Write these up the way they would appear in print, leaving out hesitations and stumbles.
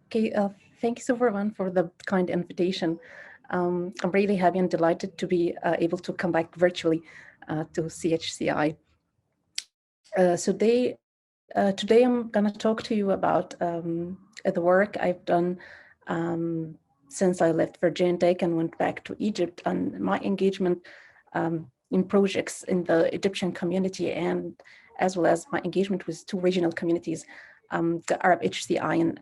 Okay, thank you so everyone for the kind invitation. I'm really happy and delighted to be able to come back virtually to CHCI. Today I'm going to talk to you about the work I've done since I left Virginia Tech and went back to Egypt, and my engagement in projects in the Egyptian community, and as well as my engagement with two regional communities, the Arab HCI and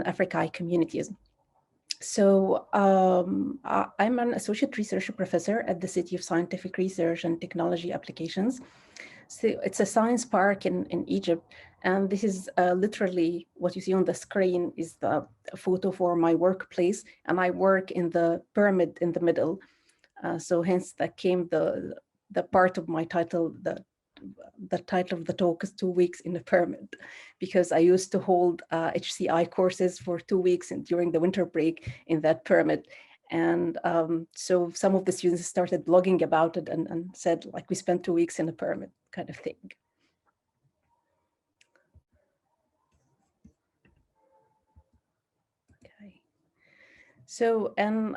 Africa communities. I'm an associate research professor at the City of Scientific Research and Technology Applications. So it's a science park in Egypt. And this is literally what you see on the screen is the photo for my workplace. And I work in the pyramid in the middle. So hence that came the part of my title, the title of the talk is 2 weeks in a pyramid, because I used to hold HCI courses for 2 weeks and during the winter break in that pyramid. And so some of the students started blogging about it and said, like, we spent 2 weeks in a pyramid kind of thing. Okay. So, and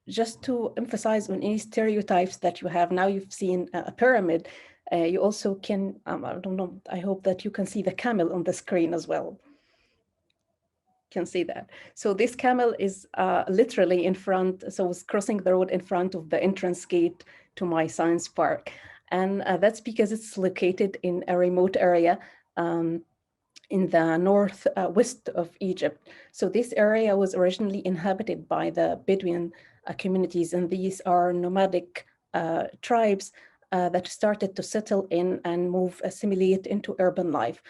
just to emphasize on any stereotypes that you have, now you've seen a pyramid, you also can, I don't know, I hope that you can see the camel on the screen as well. Can see that. So this camel is literally in front, so it's crossing the road in front of the entrance gate to my science park. And that's because it's located in a remote area in the northwest of Egypt. So this area was originally inhabited by the Bedouin communities, and these are nomadic tribes that started to settle in and move, assimilate into urban life.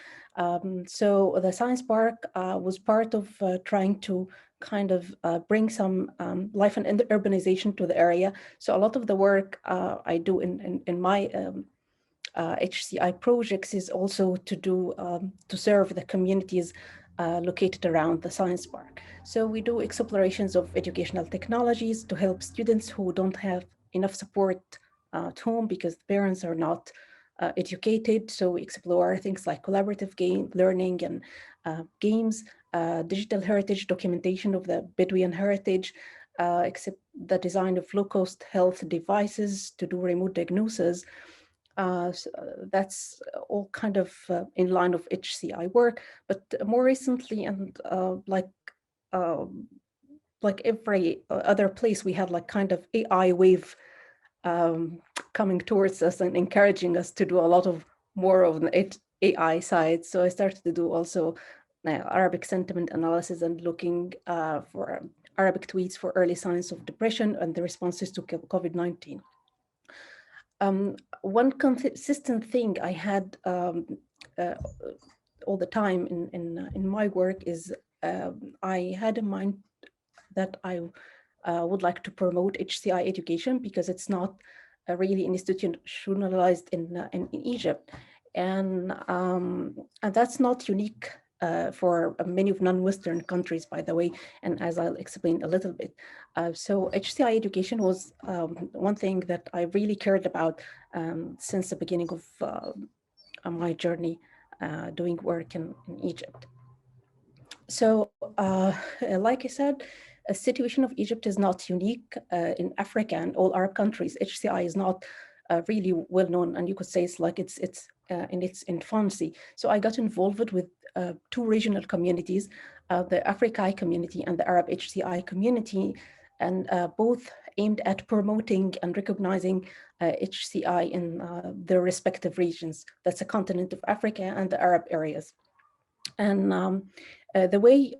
So the science park was part of trying to kind of bring some life and urbanization to the area. So a lot of the work I do in my HCI projects is also to do to serve the communities located around the science park. So we do explorations of educational technologies to help students who don't have enough support at home because the parents are not educated. So we explore things like collaborative game learning and games, digital heritage documentation of the Bedouin heritage, except the design of low-cost health devices to do remote diagnosis. So that's all kind of in line of HCI work, but more recently, and like every other place, we had like kind of AI wave coming towards us and encouraging us to do a lot of more of the AI side. So I started to do also Arabic sentiment analysis and looking for Arabic tweets for early signs of depression and the responses to COVID-19. One consistent thing I had all the time in my work is I had in mind that I would like to promote HCI education because it's not really institutionalized in Egypt, and that's not unique for many of non-Western countries, by the way, and as I'll explain a little bit. So HCI education was one thing that I really cared about since the beginning of my journey doing work in Egypt. So, like I said, a situation of Egypt is not unique in Africa and all Arab countries. HCI is not really well known, and you could say it's like it's in its infancy. So I got involved with two regional communities, the Africa community and the Arab HCI community, and both aimed at promoting and recognizing HCI in their respective regions. That's the continent of Africa and the Arab areas. And the way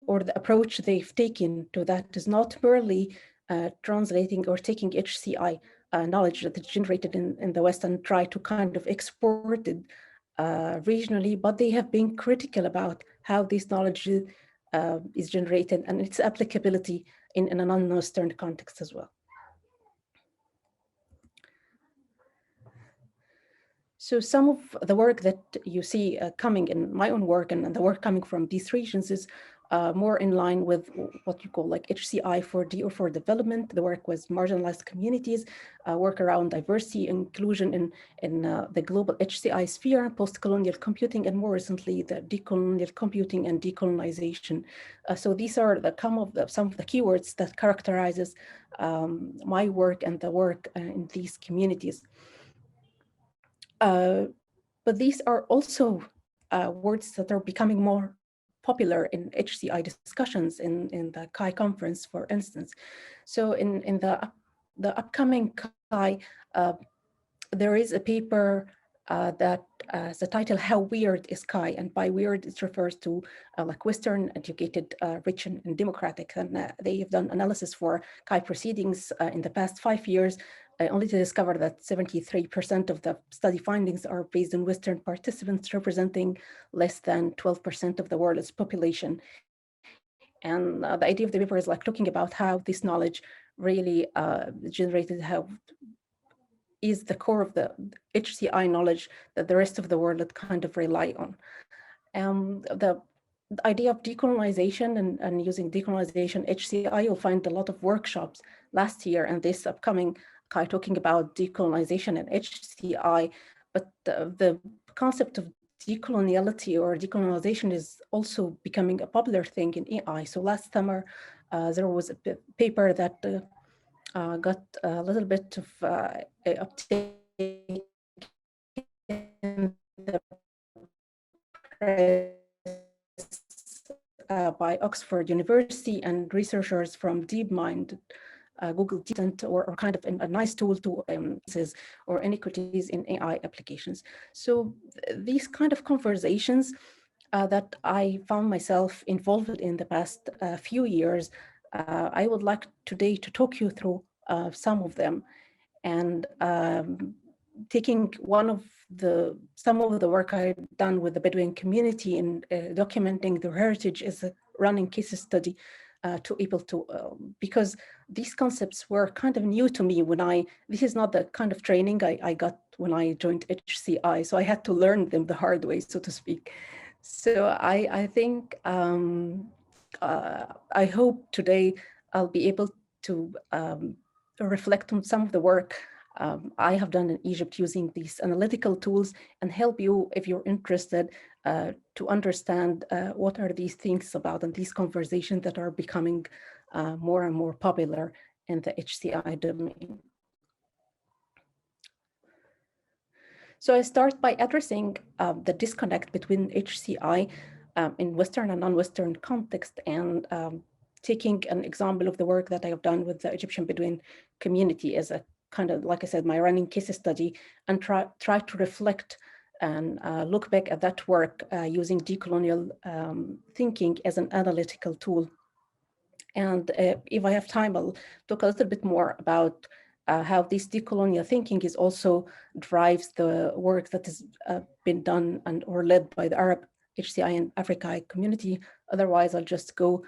or the approach they've taken to that is not merely translating or taking HCI knowledge that is generated in the West and try to kind of export it regionally, but they have been critical about how this knowledge is generated and its applicability in a non-Western context as well. So some of the work that you see coming in my own work and the work coming from these regions is more in line with what you call like HCI4D or for development, the work with marginalized communities, work around diversity, inclusion in the global HCI sphere, post-colonial computing, and more recently, the decolonial computing and decolonization. So these are some of the keywords that characterizes my work and the work in these communities. But these are also words that are becoming more popular in HCI discussions in the CHI conference, for instance. So in the upcoming CHI, there is a paper that the title, How Weird is CHI? And by weird, it refers to like Western, educated, rich, and democratic. And they have done analysis for CHI proceedings in the past 5 years, only to discover that 73% of the study findings are based on Western participants, representing less than 12% of the world's population. And the idea of the paper is like looking about how this knowledge really generated, how is the core of the HCI knowledge that the rest of the world kind of rely on. The idea of decolonization and using decolonization HCI, you'll find a lot of workshops last year and this upcoming talking about decolonization and HCI, but the concept of decoloniality or decolonization is also becoming a popular thing in AI. So last summer, there was a paper that got a little bit of uptake in the press by Oxford University and researchers from DeepMind, Google Deep, or kind of a nice tool to or inequities in AI applications. So these kind of conversations that I found myself involved in the past few years, I would like today to talk you through some of them, and taking some of the work I've done with the Bedouin community in documenting their heritage as a running case study to able to, because these concepts were kind of new to me this is not the kind of training I got when I joined HCI, so I had to learn them the hard way, so to speak. So I think, I hope today I'll be able to reflect on some of the work I have done in Egypt using these analytical tools and help you, if you're interested, to understand what are these things about and these conversations that are becoming more and more popular in the HCI domain. So I start by addressing the disconnect between HCI in Western and non-Western context, and taking an example of the work that I have done with the Egyptian Bedouin community as a kind of, like I said, my running case study, and try to reflect and look back at that work using decolonial thinking as an analytical tool. And if I have time, I'll talk a little bit more about how this decolonial thinking is also drives the work that has been done or led by the Arab HCI and Africa community. Otherwise, I'll just go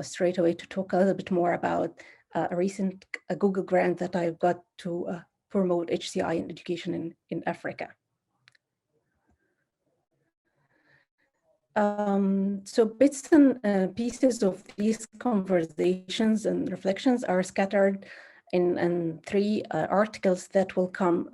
straight away to talk a little bit more about a recent Google grant that I've got to promote HCI and education in Africa. So bits and pieces of these conversations and reflections are scattered in 3 articles that will come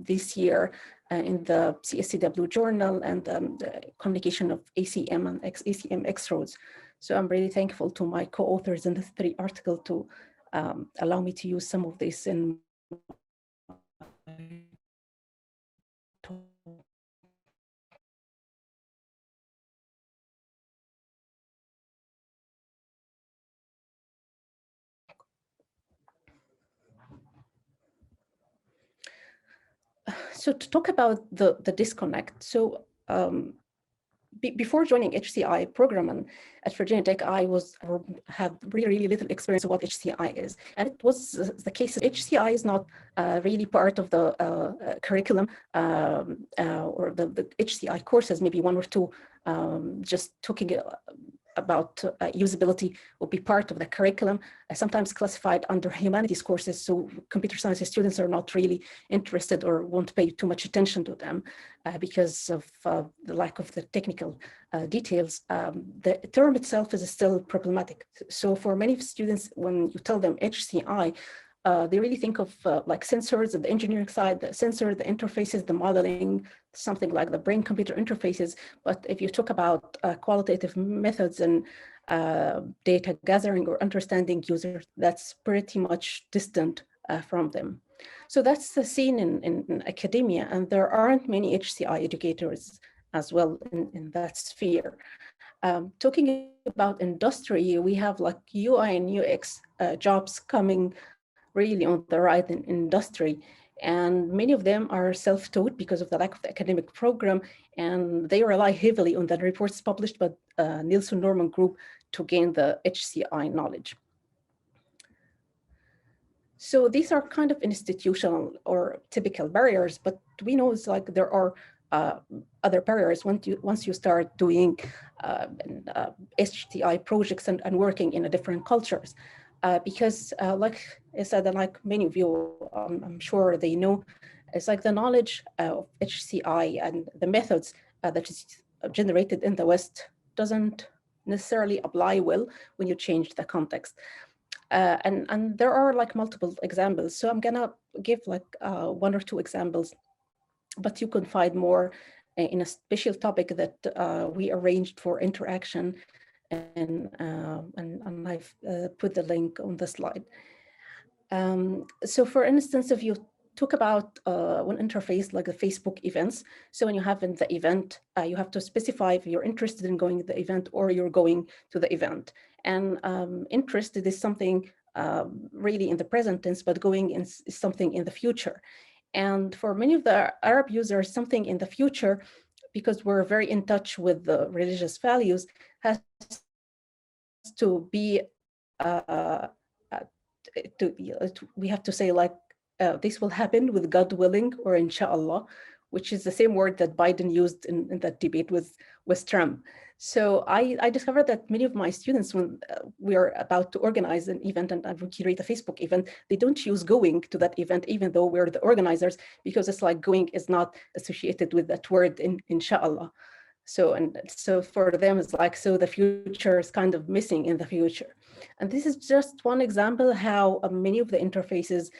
this year in the CSCW journal and the communication of ACM and ACM X-Roads. So I'm really thankful to my co-authors in the 3 articles to allow me to use some of this in So to talk about the disconnect, so before joining HCI program at Virginia Tech, I had really little experience of what HCI is, and it was the case that HCI is not really part of the curriculum or the HCI courses, maybe 1 or 2 just talking about usability will be part of the curriculum, sometimes classified under humanities courses. So computer science students are not really interested or won't pay too much attention to them because of the lack of the technical details. The term itself is still problematic. So for many students, when you tell them HCI, they really think of like sensors at the engineering side, the sensor, the interfaces, the modeling, something like the brain-computer interfaces. But if you talk about qualitative methods and data gathering or understanding users, that's pretty much distant from them. So that's the scene in academia, and there aren't many HCI educators as well in that sphere. Talking about industry, we have like UI and UX jobs coming really on the rise in industry. And many of them are self-taught because of the lack of the academic program, and they rely heavily on the reports published by Nielsen Norman Group to gain the HCI knowledge. So these are kind of institutional or typical barriers, but we know it's like there are other barriers once you start doing HTI projects and working in a different cultures. Because like I said, and like many of you, I'm sure they know, it's like the knowledge of HCI and the methods that is generated in the West doesn't necessarily apply well when you change the context. And there are like multiple examples. So I'm gonna give like one or two examples, but you can find more in a special topic that we arranged for interaction, and I've put the link on the slide. So for instance, if you talk about one interface like the Facebook events, so when you have in the event, you have to specify if you're interested in going to the event or you're going to the event. And interested is something really in the present tense, but going is something in the future. And for many of the Arab users, something in the future, because we're very in touch with the religious values, has to be, we have to say like, this will happen with God willing, or inshallah, which is the same word that Biden used in that debate with Trump. So I discovered that many of my students, when we are about to organize an event and we curate a Facebook event, they don't use going to that event, even though we're the organizers, because it's like going is not associated with that word inshallah. So for them, it's like, so the future is kind of missing in the future. And this is just one example how many of the interfaces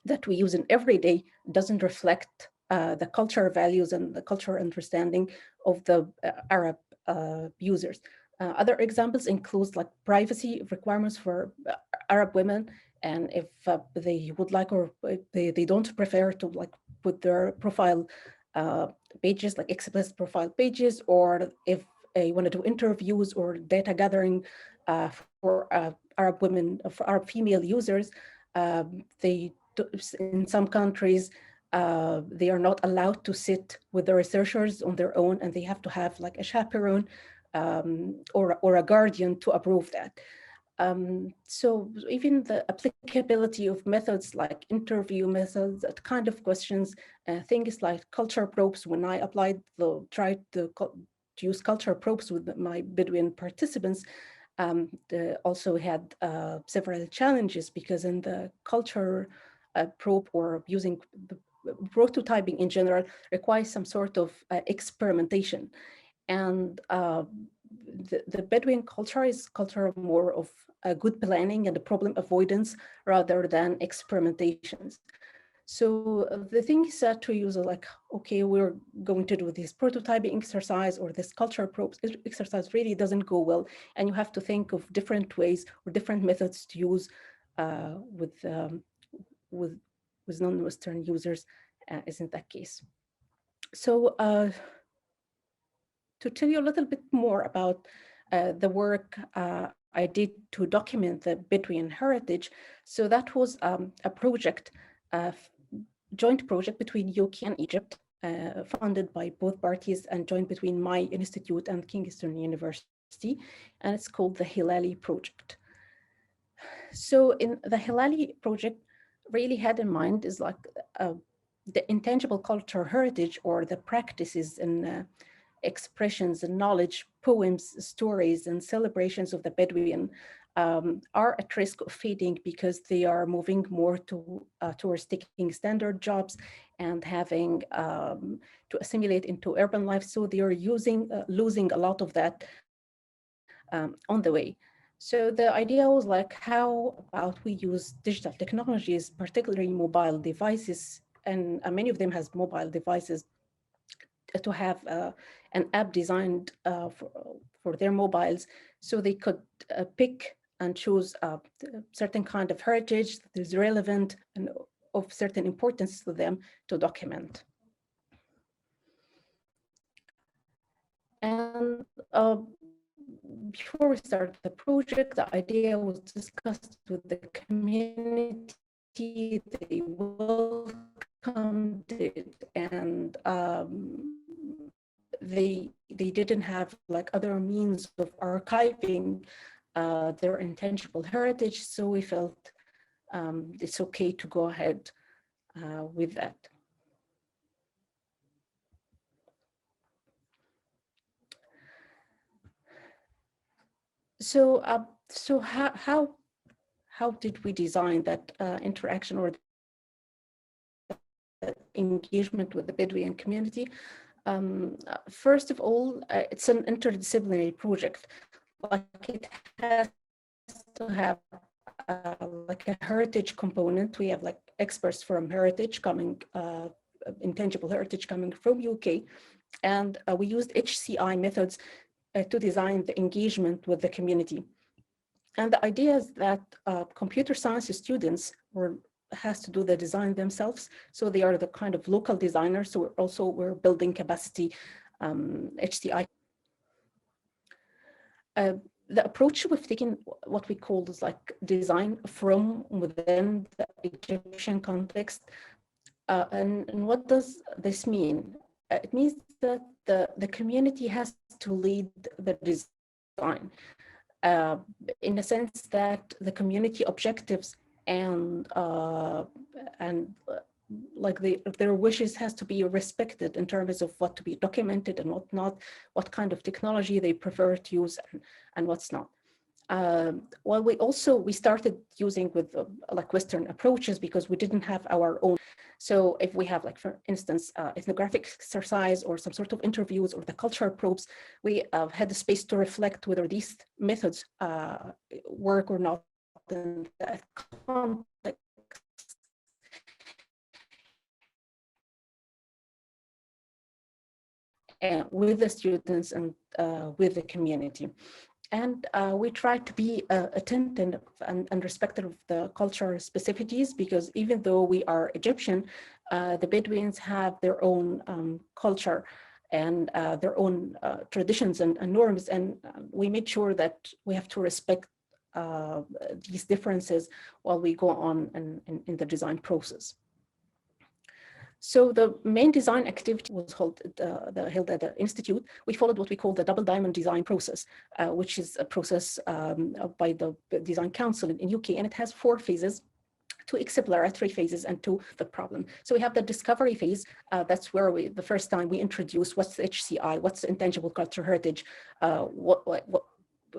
that we use in every day doesn't reflect the cultural values and the cultural understanding of the Arab users. Other examples include like privacy requirements for Arab women, and if they would like, or they don't prefer to like put their profile pages, like explicit profile pages, or if you want to do interviews or data gathering for Arab women, for Arab female users, they in some countries, they are not allowed to sit with the researchers on their own, and they have to have like a chaperone or a guardian to approve that. So even the applicability of methods like interview methods, that kind of questions, things like culture probes. When I tried to use culture probes with my Bedouin participants, also had several challenges, because in the culture probe, or using the prototyping in general, requires some sort of experimentation. And the Bedouin culture is culture more of good planning and problem avoidance rather than experimentations. So the thing is that to use like, okay, we're going to do this prototyping exercise or this culture probes exercise really doesn't go well. And you have to think of different ways or different methods to use with non-Western users, isn't that case. So to tell you a little bit more about the work I did to document the Bedouin heritage. So that was a project, joint project between UK and Egypt, funded by both parties and joined between my institute and Kingston University, and it's called the Hilali Project. So in the Hilali project, really had in mind is like the intangible cultural heritage or the practices expressions and knowledge, poems, stories, and celebrations of the Bedouin are at risk of fading because they are moving more towards taking standard jobs and having to assimilate into urban life. So they are losing a lot of that on the way. So the idea was like, how about we use digital technologies, particularly mobile devices, and many of them has mobile devices, to have an app designed for their mobiles, so they could pick and choose a certain kind of heritage that is relevant and of certain importance to them to document. And before we started the project, the idea was discussed with the community. They welcomed it, and they didn't have like other means of archiving their intangible heritage. So we felt it's okay to go ahead with that. So, how did we design that interaction or that engagement with the Bedouin community? First of all, it's an interdisciplinary project. Like it has to have like a heritage component. We have like experts from heritage coming, intangible heritage coming from UK, and we used HCI methods to design the engagement with the community. And the idea is that computer science students has to do the design themselves. So they are the kind of local designers. So we're building capacity, HCI. The approach we've taken, what we call is like design from within the Egyptian context. And what does this mean? It means that the community has to lead the design in the sense that the community objectives and like their wishes has to be respected in terms of what to be documented and what not, what kind of technology they prefer to use and what's not. Well, we started using with like Western approaches because we didn't have our own. So if we have like, for instance, ethnographic exercise or some sort of interviews or the cultural probes, we had the space to reflect whether these methods work or not in that context. With the students and with the community. And we try to be attentive and respectful of the cultural specificities, because even though we are Egyptian, the Bedouins have their own culture and their own traditions and norms. And we made sure that we have to respect these differences while we go on in the design process. So the main design activity was held at the Institute. We followed what we call the double diamond design process, which is a process by the Design Council in UK, and it has 4 phases: 2 exploratory phases and 2 the problem. So we have the discovery phase. That's where the first time we introduce what's HCI, what's intangible cultural heritage,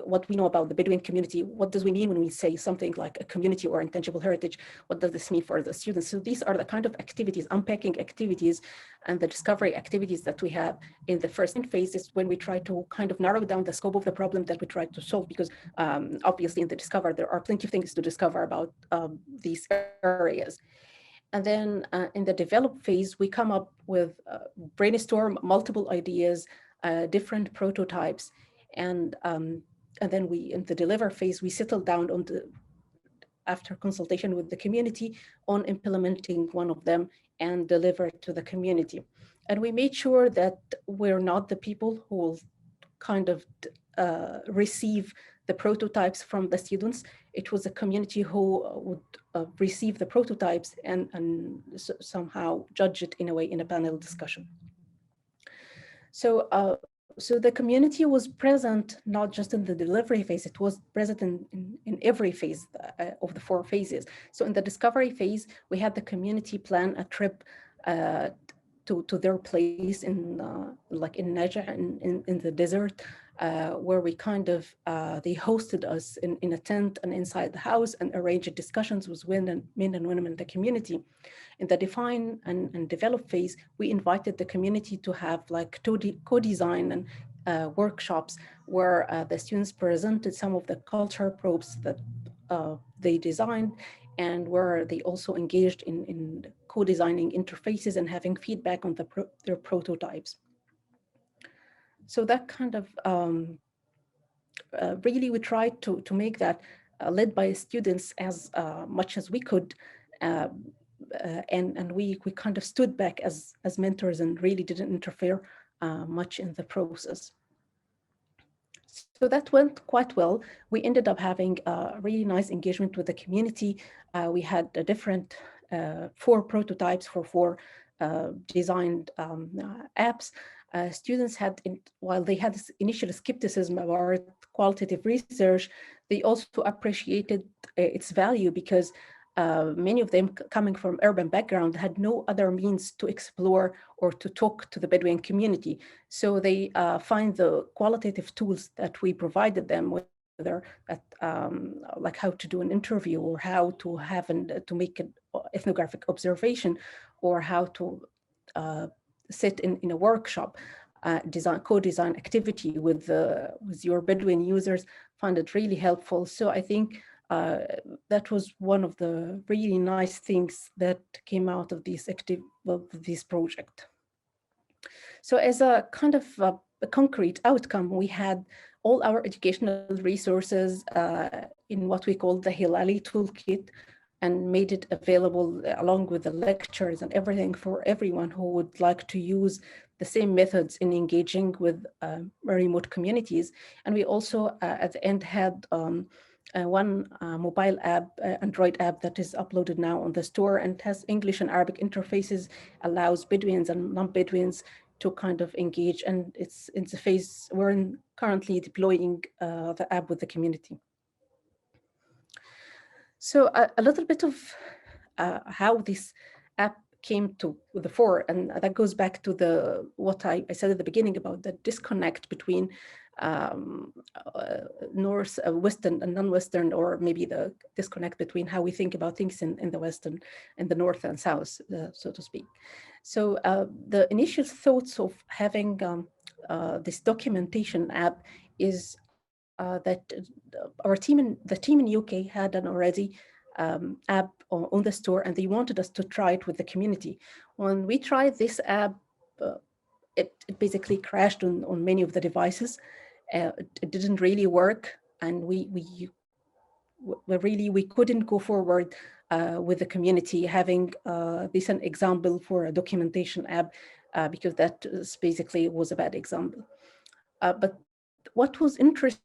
what we know about the Bedouin community. What does we mean when we say something like a community or intangible heritage? What does this mean for the students? So these are the kind of activities, unpacking activities and the discovery activities that we have in the first phase, is when we try to kind of narrow down the scope of the problem that we try to solve, because obviously in the discover, there are plenty of things to discover about these areas. And then in the develop phase, we come up with brainstorm multiple ideas, different prototypes, and then in the deliver phase, we settle down on after consultation with the community on implementing one of them and deliver it to the community. And we made sure that we're not the people who will kind of receive the prototypes from the students. It was a community who would receive the prototypes and somehow judge it in a way in a panel discussion. So the community was present not just in the delivery phase, it was present in every phase of the 4 phases. So in the discovery phase, we had the community plan a trip to their place in like in Najaf in the desert, where we kind of they hosted us in a tent and inside the house and arranged discussions with men and women in the community. In the define and develop phase, we invited the community to have like co-design and workshops where the students presented some of the culture probes that they designed, and where they also engaged in co-designing interfaces and having feedback on their prototypes. So that kind of really we tried to make that led by students as much as we could, and we kind of stood back as mentors and really didn't interfere much in the process. So that went quite well. We ended up having a really nice engagement with the community. We had a different 4 prototypes for 4 designed apps. Students had, while they had this initial skepticism about qualitative research, they also appreciated its value because many of them coming from urban background had no other means to explore or to talk to the Bedouin community. So they find the qualitative tools that we provided them, whether at, like how to do an interview or how to have to make an ethnographic observation, or how to sit in a workshop, co-design activity with your Bedouin users, found it really helpful. So I think that was one of the really nice things that came out of this project. So as a kind of a concrete outcome, we had all our educational resources in what we call the Hilali toolkit, and made it available along with the lectures and everything for everyone who would like to use the same methods in engaging with remote communities. And we also at the end had one mobile app, Android app, that is uploaded now on the store and has English and Arabic interfaces, allows Bedouins and non-Bedouins to kind of engage. And it's in the phase we're currently deploying the app with the community. So a little bit of how this app came to the fore, and that goes back to what I said at the beginning about the disconnect between North, Western and non-Western, or maybe the disconnect between how we think about things in the Western, in the North and South, so to speak. So the initial thoughts of having this documentation app is that the team in UK had an already app on the store, and they wanted us to try it with the community. When we tried this app, it basically crashed on many of the devices. It didn't really work, and we couldn't go forward with the community having this an example for a documentation app, because that basically was a bad example. But what was interesting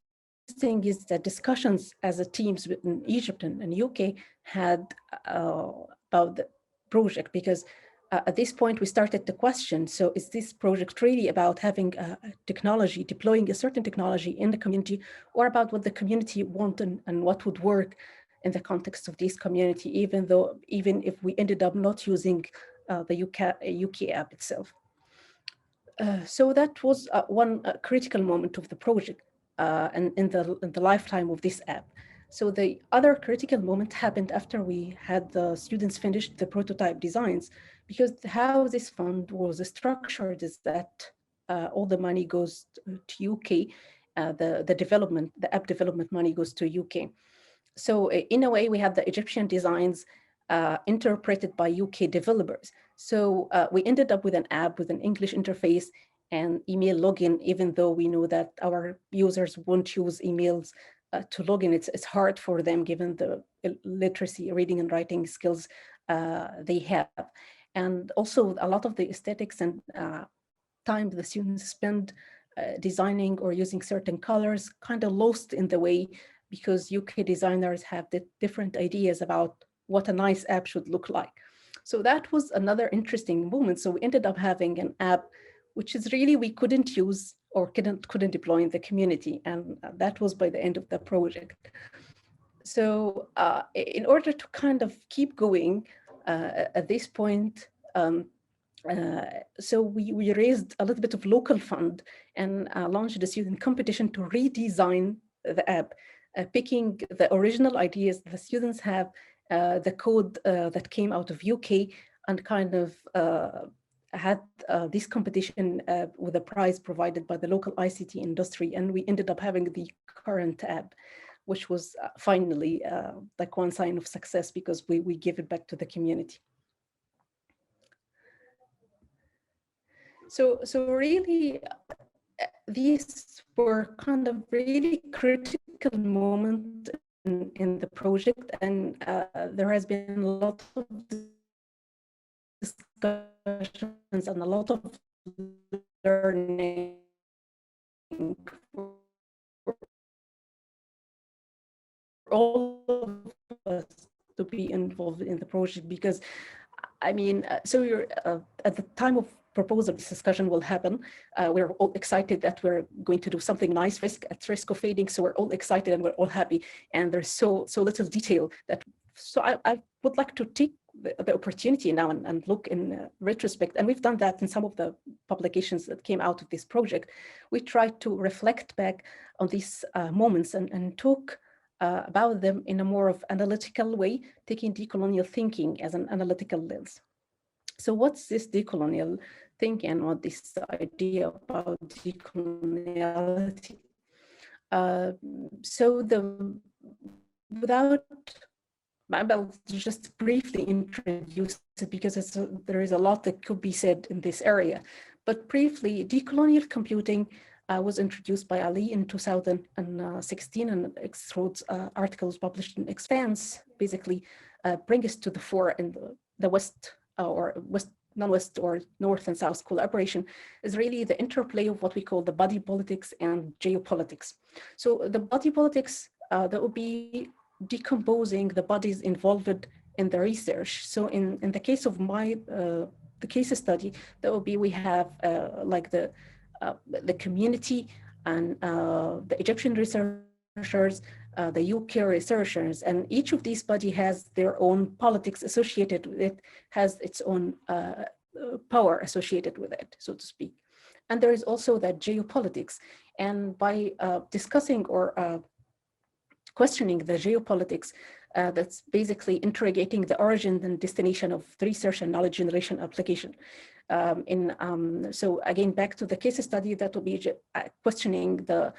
is the discussions as a teams in Egypt and UK had about the project, because at this point we started to question, so is this project really about having a technology, deploying a certain technology in the community, or about what the community want and what would work in the context of this community, even if we ended up not using the UK app itself. So that was one critical moment of the project and in the lifetime of this app. So the other critical moment happened after we had the students finished the prototype designs, because how this fund was structured is that all the money goes to UK, the app development money goes to UK. So in a way, we have the Egyptian designs interpreted by UK developers. So we ended up with an app with an English interface and email login, even though we know that our users won't use emails to log in. It's hard for them given the literacy, reading and writing skills they have. And also a lot of the aesthetics and time the students spend designing or using certain colors kind of lost in the way, because UK designers have the different ideas about what a nice app should look like. So that was another interesting moment. So we ended up having an app which is really we couldn't use or couldn't deploy in the community. And that was by the end of the project. So in order to kind of keep going at this point, So we raised a little bit of local fund and launched a student competition to redesign the app, picking the original ideas the students have, the code that came out of UK, and kind of had this competition with a prize provided by the local ICT industry. And we ended up having the current app, which was finally like one sign of success, because we give it back to the community. So really, these were kind of really critical moments in the project, and there has been a lot of discussions and a lot of learning for all of us to be involved in the project. Because I mean, so you're at the time of proposal, this discussion will happen. We're all excited that we're going to do something nice, at risk of fading. So we're all excited and we're all happy. And there's so little detail that. So I would like to take the opportunity now and look in retrospect. And we've done that in some of the publications that came out of this project. We tried to reflect back on these moments and talk about them in a more of analytical way, taking decolonial thinking as an analytical lens. So what's this decolonial thinking and what this idea about decoloniality? So without, I'll just briefly introduce it because there is a lot that could be said in this area. But briefly, decolonial computing was introduced by Ali in 2016, and X-Road's articles published in Expanse basically bring us to the fore in the West or non-West or North and South collaboration is really the interplay of what we call the body politics and geopolitics. So the body politics, that would be decomposing the bodies involved in the research. So in the case of the case study, that would be we have like the community and the Egyptian researchers, the UK researchers, and each of these bodies has their own politics associated with it, has its own power associated with it, so to speak. And there is also that geopolitics. And by discussing or questioning the geopolitics, that's basically interrogating the origin and destination of the research and knowledge generation application. So again, back to the case study, that will be questioning the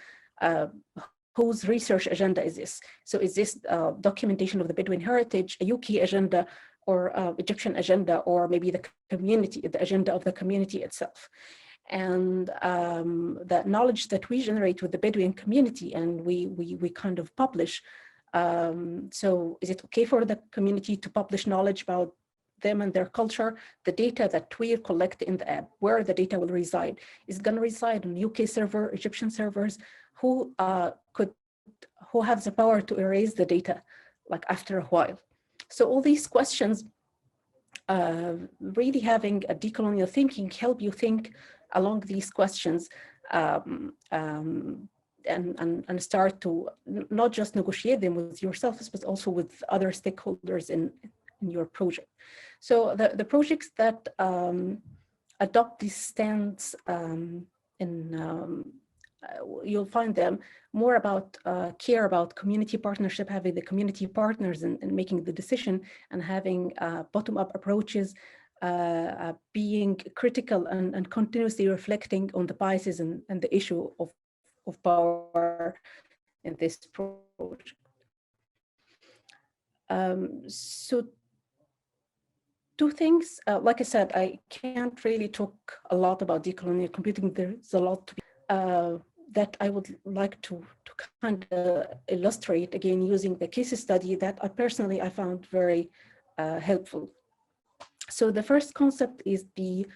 whose research agenda is this? So is this documentation of the Bedouin heritage, a UK agenda, or Egyptian agenda, or maybe the agenda of the community itself? And that knowledge that we generate with the Bedouin community and we kind of publish. So is it okay for the community to publish knowledge about them and their culture? The data that we collect in the app, where the data will reside? Is it going to reside on UK server, Egyptian servers? Who has the power to erase the data, like after a while? So all these questions, really having a decolonial thinking help you think along these questions, and start to not just negotiate them with yourselves, but also with other stakeholders in your project. So the projects that adopt these stands you'll find them more about care about community partnership, having the community partners and making the decision, and having bottom-up approaches, being critical and continuously reflecting on the biases and the issue of power in this project. So two things, like I said, I can't really talk a lot about decolonial computing. There's a lot to be, that I would like to kind of illustrate, again, using the case study that I found very helpful. So the first concept is the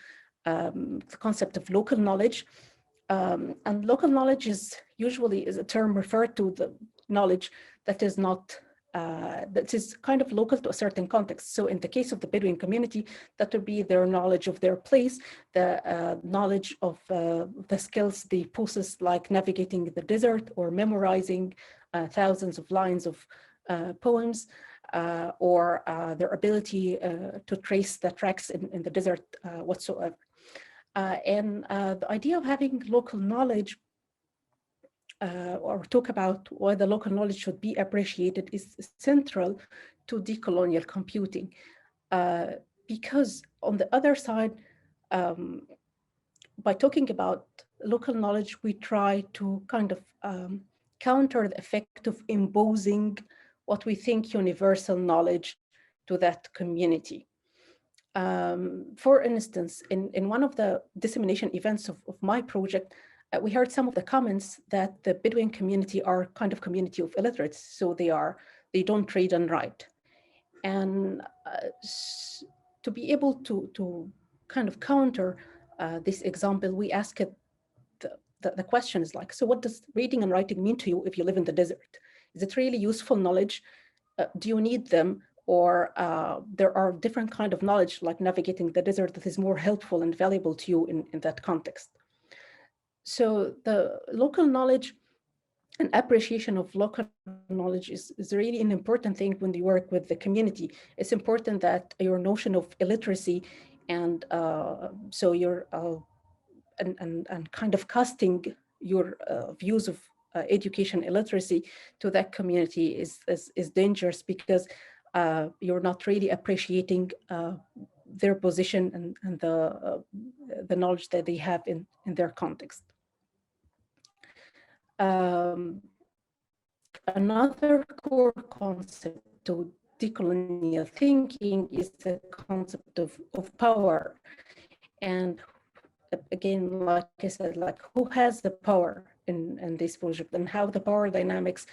concept of local knowledge. And local knowledge is a term referred to the knowledge that is not that is kind of local to a certain context. So in the case of the Bedouin community, that would be their knowledge of their place, the knowledge of the skills they possess, like navigating the desert or memorizing thousands of lines of poems. or their ability to trace the tracks in the desert whatsoever. And the idea of having local knowledge or talk about why the local knowledge should be appreciated is central to decolonial computing. Because on the other side, by talking about local knowledge, we try to kind of counter the effect of imposing what we think universal knowledge to that community. For instance, in one of the dissemination events of my project, we heard some of the comments that the Bedouin community are kind of community of illiterates, so they don't read and write. And to be able to kind of counter this example, we asked the question is like, so what does reading and writing mean to you if you live in the desert? Is it really useful knowledge? Do you need them? Or there are different kind of knowledge like navigating the desert that is more helpful and valuable to you in that context. So the local knowledge and appreciation of local knowledge is really an important thing when you work with the community. It's important that your notion of illiteracy and so your and kind of casting your views of education illiteracy to that community is dangerous, because you're not really appreciating their position and the knowledge that they have in their context. Another core concept to decolonial thinking is the concept of power. And again, like I said, like who has the power in this project, and how the power dynamics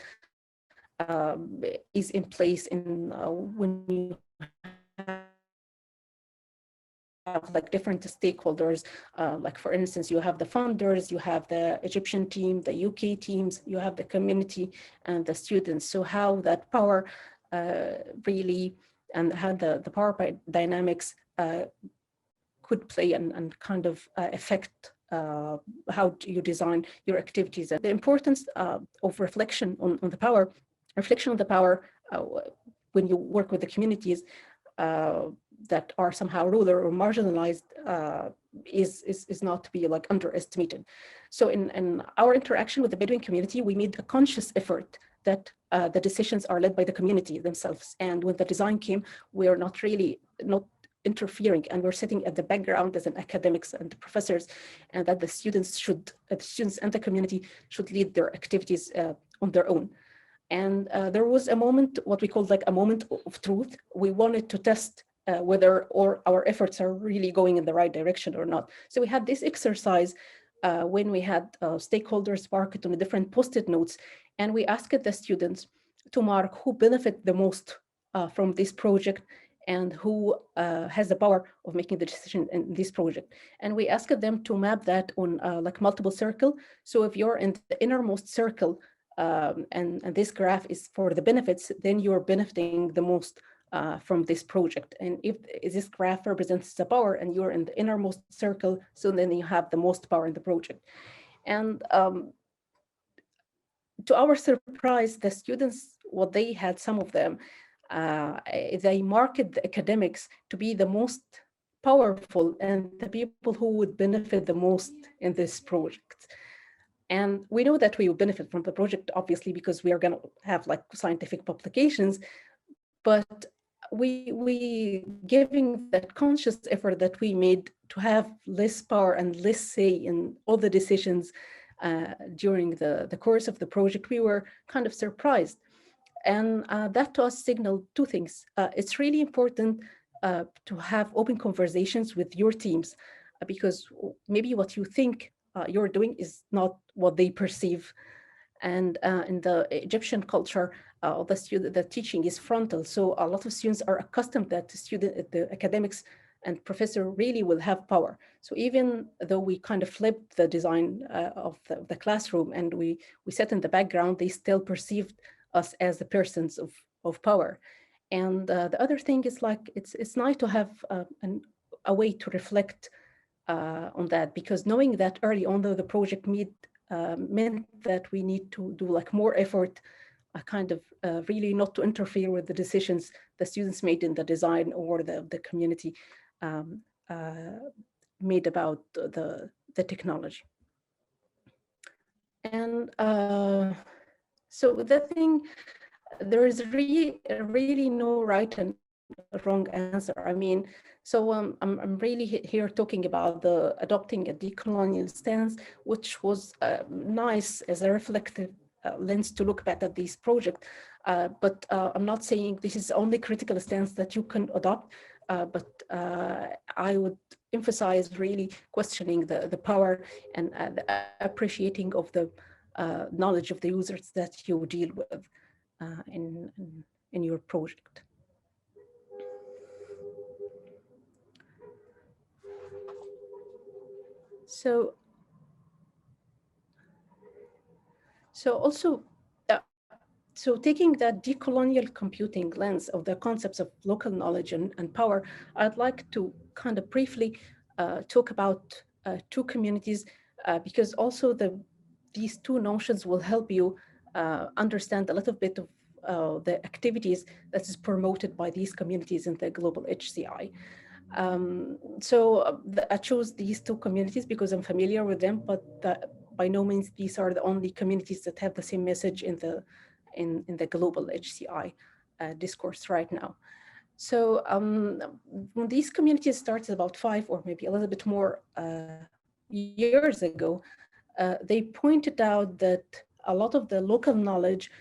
is in place when you have like different stakeholders, like for instance, you have the funders, you have the Egyptian team, the UK teams, you have the community and the students. So how that power really, and how the power dynamics could play and kind of affect how you design your activities. The importance of reflection on the power, when you work with the communities that are somehow rural or marginalized is not to be like underestimated. So in our interaction with the Bedouin community, we made a conscious effort that the decisions are led by the community themselves. And when the design came, we are not interfering, and we're sitting at the background as an academics and professors, and that the students and the community should lead their activities on their own. And there was a moment, what we called like a moment of truth. We wanted to test whether our efforts are really going in the right direction or not. So we had this exercise when we had stakeholders mark it on the different post-it notes, and we asked the students to mark who benefit the most from this project and who has the power of making the decision in this project. And we asked them to map that on like multiple circle. So if you're in the innermost circle, and this graph is for the benefits, then you're benefiting the most from this project. And if this graph represents the power and you're in the innermost circle, so then you have the most power in the project. And to our surprise, the students, what they had, some of them, they market the academics to be the most powerful and the people who would benefit the most in this project. And we know that we will benefit from the project, obviously, because we are going to have like scientific publications, but we giving that conscious effort that we made to have less power and less say in all the decisions during the course of the project, we were kind of surprised. And that to us signaled two things. It's really important to have open conversations with your teams, because maybe what you think you're doing is not what they perceive. And in the Egyptian culture, the teaching is frontal. So a lot of students are accustomed that the academics and professor really will have power. So even though we kind of flipped the design of the classroom and we sat in the background, they still perceived us as the persons of power. And the other thing is like, it's nice to have a way to reflect on that, because knowing that early on, though the project meant that we need to do like more effort kind of really not to interfere with the decisions the students made in the design or the community um, made about the technology. And so the thing, there is really no right and wrong answer. I mean, so I'm really here talking about the adopting a decolonial stance, which was nice as a reflective lens to look back at this project. But I'm not saying this is the only critical stance that you can adopt, but I would emphasize really questioning the power and the appreciating of the knowledge of the users that you deal with in your project. So also, so taking that decolonial computing lens of the concepts of local knowledge and power, I'd like to kind of briefly talk about two communities, because also these two notions will help you understand a little bit of the activities that is promoted by these communities in the global HCI. I chose these two communities because I'm familiar with them, but by no means these are the only communities that have the same message in the global HCI discourse right now. So when these communities started about 5 or maybe a little bit more years ago, they pointed out that a lot of the local knowledge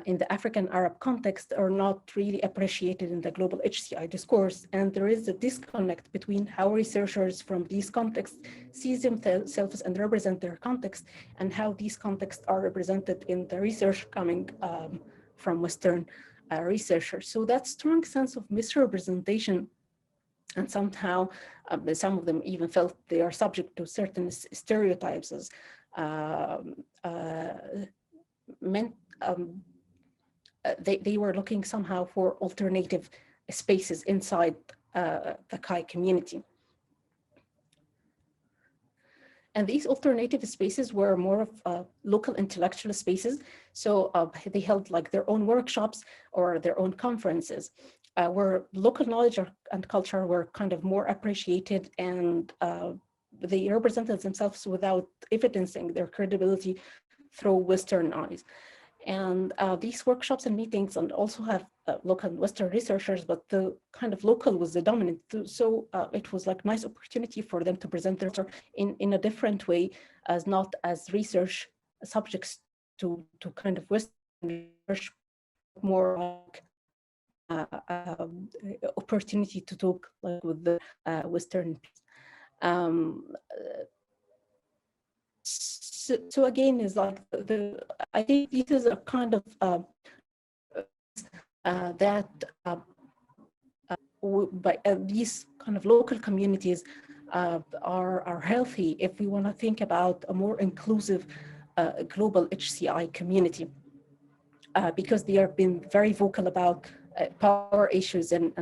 in the African Arab context are not really appreciated in the global HCI discourse. And there is a disconnect between how researchers from these contexts see themselves and represent their context, and how these contexts are represented in the research coming from Western researchers. So that strong sense of misrepresentation, and somehow some of them even felt they are subject to certain stereotypes as meant they were looking somehow for alternative spaces inside the Kai community. And these alternative spaces were more of local intellectual spaces. So they held like their own workshops or their own conferences, where local knowledge and culture were kind of more appreciated, and they represented themselves without evidencing their credibility through Western eyes. And these workshops and meetings and also have local Western researchers, but the kind of local was the dominant. So it was like nice opportunity for them to present their work in a different way, as not as research subjects to kind of Western research, more like opportunity to talk like with the Western. So again, is like I think this is a kind of that by these kind of local communities are healthy if we want to think about a more inclusive global HCI community, because they have been very vocal about power issues and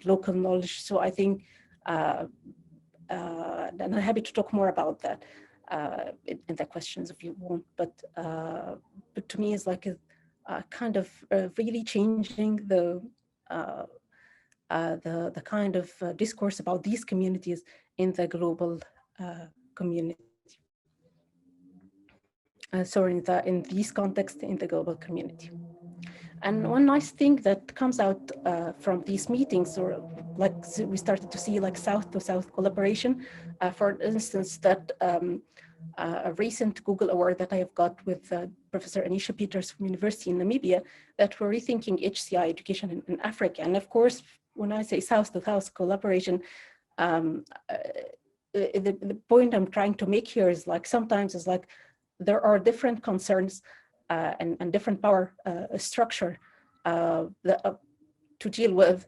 local knowledge. So I think, and I'm happy to talk more about that in the questions if you want, but to me it's like a kind of really changing the kind of discourse about these communities in the global community. Sorry, in these contexts in the global community. And one nice thing that comes out from these meetings, or like we started to see like South to South collaboration, for instance, that a recent Google award that I have got with Professor Anisha Peters from University in Namibia, that we're rethinking HCI education in Africa. And of course, when I say South to South collaboration, the point I'm trying to make here is like sometimes it's like there are different concerns and different power structure to deal with,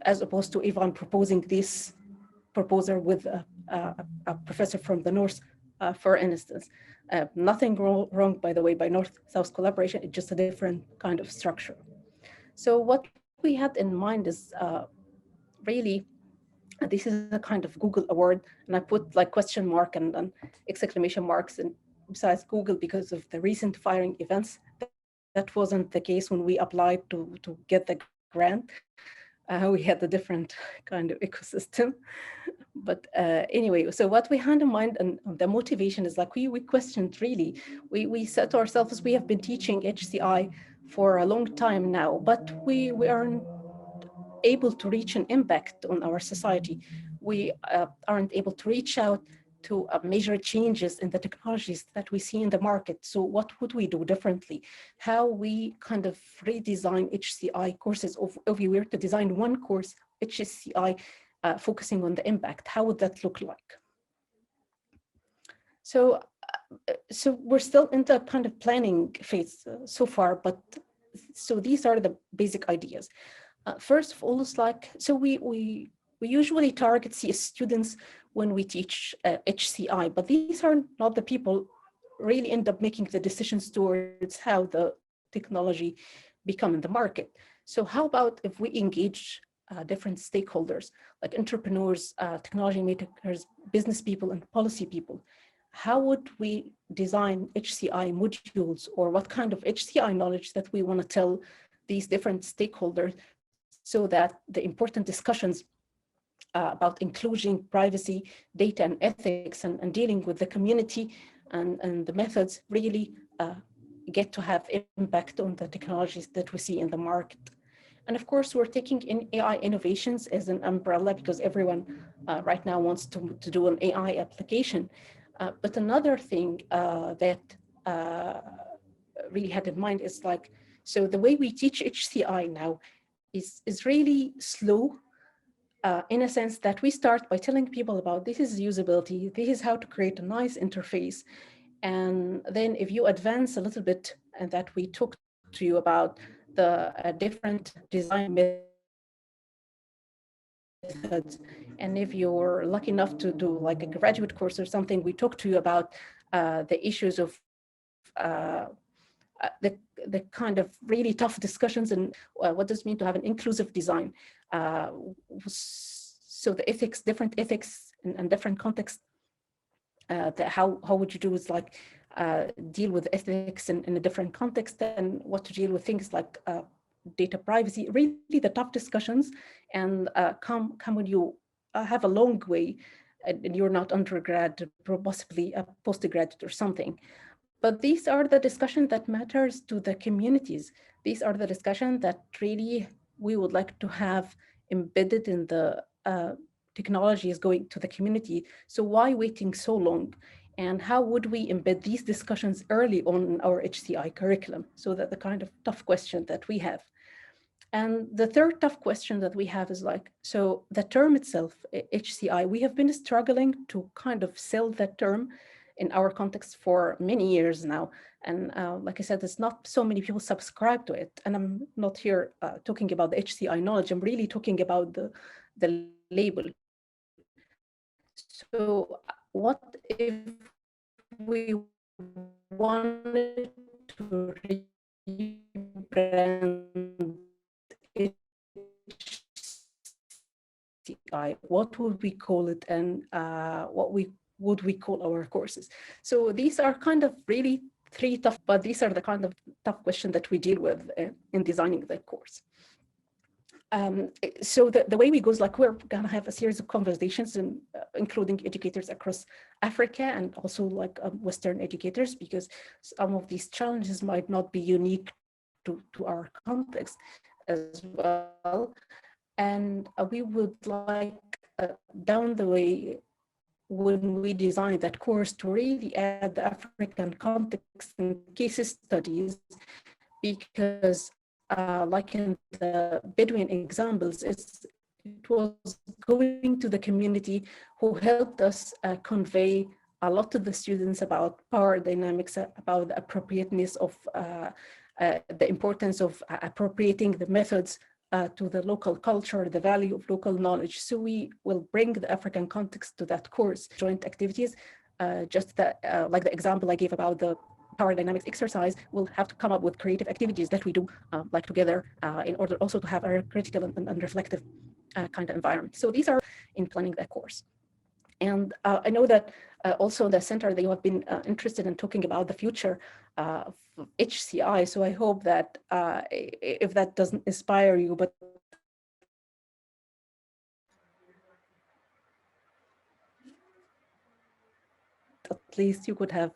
as opposed to Ivan proposing this proposal with a professor from the North, for instance. Nothing wrong, by the way, by North-South collaboration, it's just a different kind of structure. So what we had in mind is really, this is a kind of Google award, and I put like question mark and exclamation marks and besides Google because of the recent firing events that wasn't the case when we applied to get the grant. We had a different kind of ecosystem. But anyway, so what we had in mind and the motivation is like we questioned really. We said to ourselves, we have been teaching HCI for a long time now, but we aren't able to reach an impact on our society. We aren't able to reach out to measure changes in the technologies that we see in the market. So what would we do differently? How we kind of redesign HCI courses, if we were to design one course, HCI, focusing on the impact, how would that look like? So we're still in the kind of planning phase so far, but so these are the basic ideas. First of all, it's like, so we usually target CS students when we teach HCI, but these are not the people really end up making the decisions towards how the technology become in the market. So how about if we engage different stakeholders, like entrepreneurs, technology makers, business people, and policy people? How would we design HCI modules, or what kind of HCI knowledge that we want to tell these different stakeholders so that the important discussions about inclusion, privacy, data, and ethics, and dealing with the community and the methods really get to have impact on the technologies that we see in the market. And of course, we're taking in AI innovations as an umbrella because everyone right now wants to do an AI application. But another thing that really had in mind is like, so the way we teach HCI now is really slow, in a sense that we start by telling people about this is usability, this is how to create a nice interface. And then if you advance a little bit, and that we talk to you about the different design methods, and if you're lucky enough to do like a graduate course or something, we talk to you about the issues of the kind of really tough discussions and what does it mean to have an inclusive design. So the ethics, different ethics and different contexts, how would you do is like deal with ethics in a different context, and what to deal with things like data privacy, really the tough discussions, and come when you have a long way and you're not undergrad, possibly a postgraduate or something. But these are the discussion that matters to the communities. These are the discussion that really we would like to have embedded in the technology is going to the community. So why waiting so long? And how would we embed these discussions early on in our HCI curriculum? So that the kind of tough question that we have. And the third tough question that we have is like, so the term itself, HCI, we have been struggling to kind of sell that term in our context for many years now. And like I said, there's not so many people subscribe to it. And I'm not here talking about the HCI knowledge. I'm really talking about the label. So what if we wanted to rebrand HCI, what would we call it, and would we call our courses? So these are kind of really three tough, but these are the kind of tough questions that we deal with in designing the course. So the way we go is like, we're gonna have a series of conversations, including educators across Africa and also like Western educators, because some of these challenges might not be unique to our context as well. And we would like down the way, when we design that course, to really add the African context and case studies, because like in the Bedouin examples, it was going to the community who helped us convey a lot to the students about power dynamics, about the appropriateness of the importance of appropriating the methods to the local culture, the value of local knowledge. So we will bring the African context to that course. Joint activities, just like the example I gave about the power dynamics exercise, we'll have to come up with creative activities that we do like together in order also to have a critical and reflective kind of environment. So these are in planning that course. And I know that also in the center, you have been interested in talking about the future of HCI. So I hope that if that doesn't inspire you, but at least you could have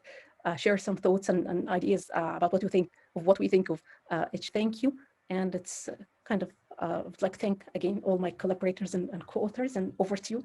share some thoughts and ideas about what you think of what we think of Thank you. And it's kind of like thank again all my collaborators and co-authors, and over to you.